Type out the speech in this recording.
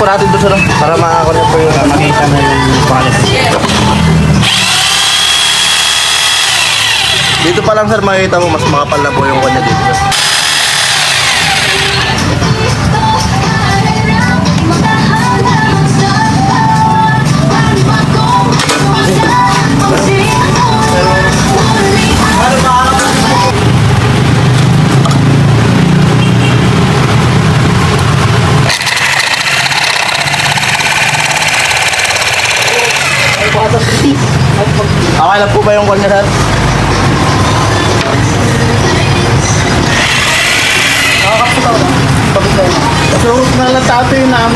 po natin doon sir, para makakuha po yung Makita mo yung quality. dito pa lang sir, makikita mo mas makapal na po yung kanya dito. Okay lang po ba yung kanya sir? So, nalatato yung naam